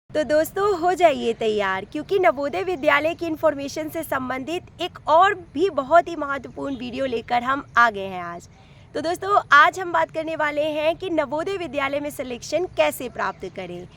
तो दोस्तों हो जाइए तैयार, क्योंकि नवोदय विद्यालय की इन्फॉर्मेशन से संबंधित एक और भी बहुत ही महत्वपूर्ण वीडियो लेकर हम आ गए हैं आज। तो दोस्तों आज हम बात करने वाले हैं कि नवोदय विद्यालय में सिलेक्शन कैसे प्राप्त करें।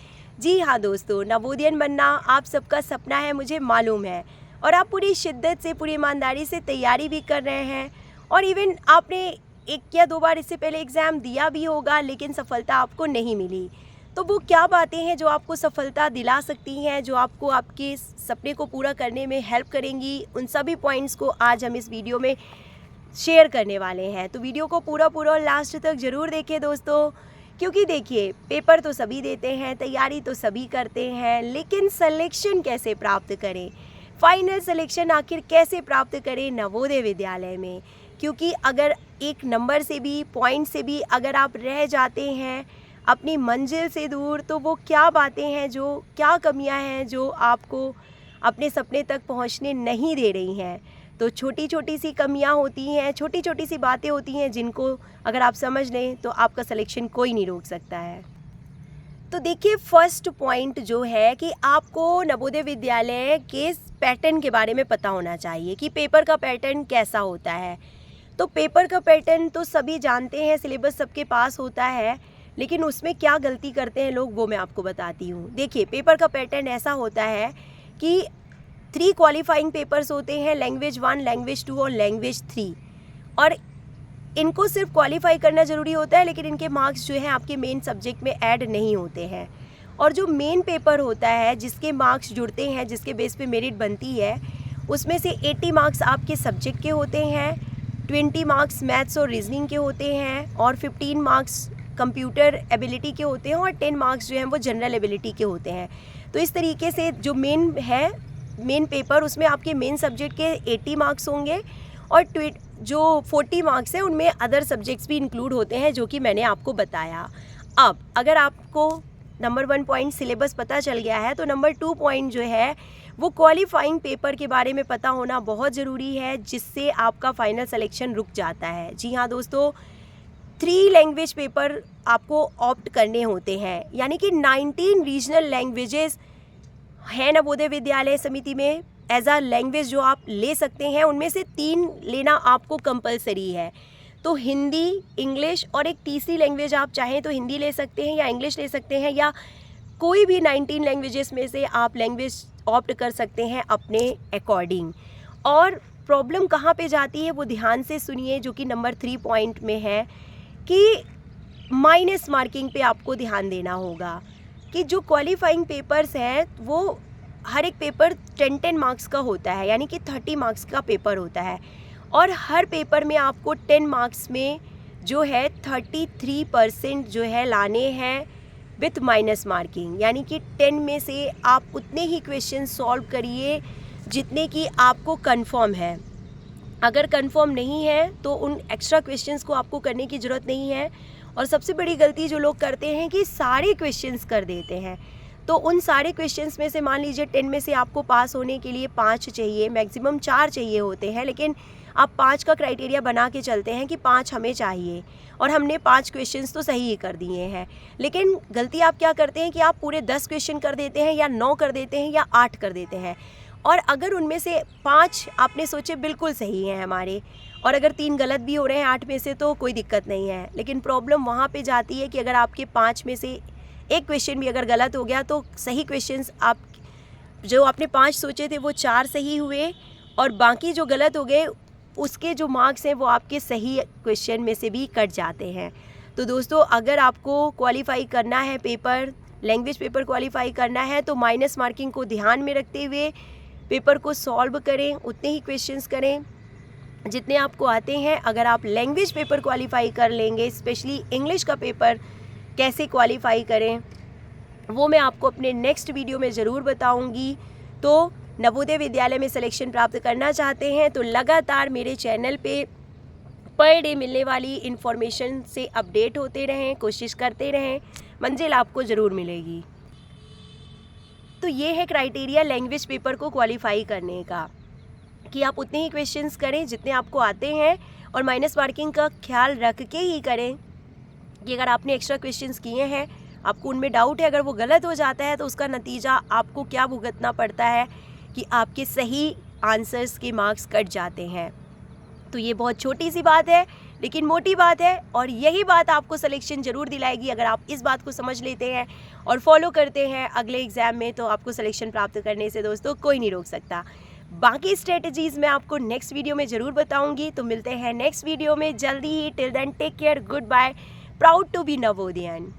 जी हाँ दोस्तों, नवोदयन बनना आप सबका सपना है, मुझे मालूम है, और आप पूरी शिद्दत से, पूरी ईमानदारी से तैयारी भी कर रहे हैं। और इवन आपने एक या दो बार इससे पहले एग्ज़ाम दिया भी होगा, लेकिन सफलता आपको नहीं मिली। तो वो क्या बातें हैं जो आपको सफलता दिला सकती हैं, जो आपको आपके सपने को पूरा करने में हेल्प करेंगी, उन सभी पॉइंट्स को आज हम इस वीडियो में शेयर करने वाले हैं। तो वीडियो को पूरा लास्ट तक ज़रूर देखें दोस्तों, क्योंकि देखिए पेपर तो सभी देते हैं, तैयारी तो सभी करते हैं, लेकिन सिलेक्शन कैसे प्राप्त करें, फाइनल सिलेक्शन आखिर कैसे प्राप्त करें नवोदय विद्यालय में। क्योंकि अगर एक नंबर से भी, पॉइंट से भी अगर आप रह जाते हैं अपनी मंजिल से दूर, तो वो क्या बातें हैं, जो क्या कमियां हैं जो आपको अपने सपने तक पहुंचने नहीं दे रही हैं। तो छोटी छोटी सी कमियां होती हैं, छोटी छोटी सी बातें होती हैं, जिनको अगर आप समझ लें तो आपका सिलेक्शन कोई नहीं रोक सकता है। तो देखिए फर्स्ट पॉइंट जो है कि आपको नवोदय विद्यालय के पैटर्न के बारे में पता होना चाहिए कि पेपर का पैटर्न कैसा होता है। तो पेपर का पैटर्न तो सभी जानते हैं, सिलेबस सबके पास होता है, लेकिन उसमें क्या गलती करते हैं लोग वो मैं आपको बताती हूँ। देखिए पेपर का पैटर्न ऐसा होता है कि 3 क्वालिफाइंग पेपर्स होते हैं, लैंग्वेज 1, लैंग्वेज 2 और लैंग्वेज 3, और इनको सिर्फ क्वालिफाई करना ज़रूरी होता है, लेकिन इनके मार्क्स जो हैं आपके मेन सब्जेक्ट में ऐड नहीं होते हैं। और जो मेन पेपर होता है जिसके मार्क्स जुड़ते हैं, जिसके बेस पे मेरिट बनती है, उसमें से 80 मार्क्स आपके सब्जेक्ट के होते हैं, 20 मार्क्स मैथ्स और रीजनिंग के होते हैं, और 15 मार्क्स कंप्यूटर एबिलिटी के होते हैं, और 10 मार्क्स जो हैं वो जनरल एबिलिटी के होते हैं। तो इस तरीके से जो मेन पेपर, उसमें आपके मेन सब्जेक्ट के 80 मार्क्स होंगे, और जो 40 मार्क्स हैं उनमें अदर सब्जेक्ट्स भी इंक्लूड होते हैं, जो कि मैंने आपको बताया। अब अगर आपको नंबर 1 पॉइंट सिलेबस पता चल गया है, तो नंबर 2 पॉइंट जो है वो क्वालिफाइंग पेपर के बारे में पता होना बहुत ज़रूरी है, जिससे आपका फाइनल सिलेक्शन रुक जाता है। जी हाँ दोस्तों, 3 लैंग्वेज पेपर आपको ऑप्ट करने होते हैं, यानी कि 19 रीजनल लैंग्वेजेस हैं नवोदय विद्यालय समिति में एज आ लैंग्वेज जो आप ले सकते हैं। उनमें से 3 लेना आपको कंपलसरी है। तो हिंदी, इंग्लिश और एक तीसरी लैंग्वेज आप चाहें तो हिंदी ले सकते हैं या इंग्लिश ले सकते हैं, या कोई भी 19 लैंग्वेजेस में से आप लैंग्वेज ऑप्ट कर सकते हैं अपने अकॉर्डिंग। और प्रॉब्लम कहाँ पे जाती है वो ध्यान से सुनिए, जो कि नंबर 3 पॉइंट में है कि माइनस मार्किंग पे आपको ध्यान देना होगा। कि जो क्वालिफाइंग पेपर्स हैं वो हर एक पेपर 10-10 मार्क्स का होता है, यानी कि 30 मार्क्स का पेपर होता है, और हर पेपर में आपको 10 मार्क्स में जो है 33% जो है लाने हैं विथ माइनस मार्किंग। यानी कि 10 में से आप उतने ही क्वेश्चन सॉल्व करिए जितने कि आपको कंफर्म है। अगर कंफर्म नहीं है तो उन एक्स्ट्रा क्वेश्चंस को आपको करने की ज़रूरत नहीं है। और सबसे बड़ी गलती जो लोग करते हैं कि सारे क्वेश्चंस कर देते हैं। तो उन सारे क्वेश्चंस में से मान लीजिए 10 में से आपको पास होने के लिए 5 चाहिए, मैक्सिमम 4 चाहिए होते हैं, लेकिन आप 5 का क्राइटेरिया बना के चलते हैं कि 5 हमें चाहिए, और हमने 5 क्वेश्चंस तो सही ही कर दिए हैं। लेकिन गलती आप क्या करते हैं कि आप पूरे 10 क्वेश्चन कर देते हैं, या 9 कर देते हैं, या 8 कर देते हैं। और अगर उनमें से 5 आपने सोचे बिल्कुल सही हैं हमारे, और अगर 3 गलत भी हो रहे हैं 8 में से, तो कोई दिक्कत नहीं है। लेकिन प्रॉब्लम वहाँ पे जाती है कि अगर आपके 5 में से एक क्वेश्चन भी अगर गलत हो गया, तो सही क्वेश्चंस आप जो आपने 5 सोचे थे वो 4 सही हुए, और बाकी जो गलत हो गए उसके जो मार्क्स हैं वो आपके सही क्वेश्चन में से भी कट जाते हैं। तो दोस्तों अगर आपको क्वालिफाई करना है पेपर, लैंग्वेज पेपर क्वालिफाई करना है, तो माइनस मार्किंग को ध्यान में रखते हुए पेपर को सॉल्व करें, उतने ही क्वेश्चंस करें जितने आपको आते हैं। अगर आप लैंग्वेज पेपर क्वालिफाई कर लेंगे, स्पेशली इंग्लिश का पेपर कैसे क्वालिफाई करें वो मैं आपको अपने नेक्स्ट वीडियो में ज़रूर बताऊंगी। तो नवोदय विद्यालय में सिलेक्शन प्राप्त करना चाहते हैं तो लगातार मेरे चैनल पे पर डे मिलने वाली इन्फॉर्मेशन से अपडेट होते रहें, कोशिश करते रहें, मंजिल आपको ज़रूर मिलेगी। तो ये है क्राइटेरिया लैंग्वेज पेपर को क्वालिफाई करने का, कि आप उतने ही क्वेश्चंस करें जितने आपको आते हैं, और माइनस मार्किंग का ख्याल रख के ही करें कि अगर आपने एक्स्ट्रा क्वेश्चंस किए हैं आपको उनमें डाउट है, अगर वो गलत हो जाता है तो उसका नतीजा आपको क्या भुगतना पड़ता है कि आपके सही आंसर्स के मार्क्स कट जाते हैं। तो ये बहुत छोटी सी बात है लेकिन मोटी बात है, और यही बात आपको सिलेक्शन ज़रूर दिलाएगी। अगर आप इस बात को समझ लेते हैं और फॉलो करते हैं अगले एग्ज़ाम में, तो आपको सिलेक्शन प्राप्त करने से दोस्तों कोई नहीं रोक सकता। बाकी स्ट्रेटजीज़ मैं आपको नेक्स्ट वीडियो में ज़रूर बताऊंगी। तो मिलते हैं नेक्स्ट वीडियो में जल्दी ही। Till then take care, good bye, proud to be Navodayan.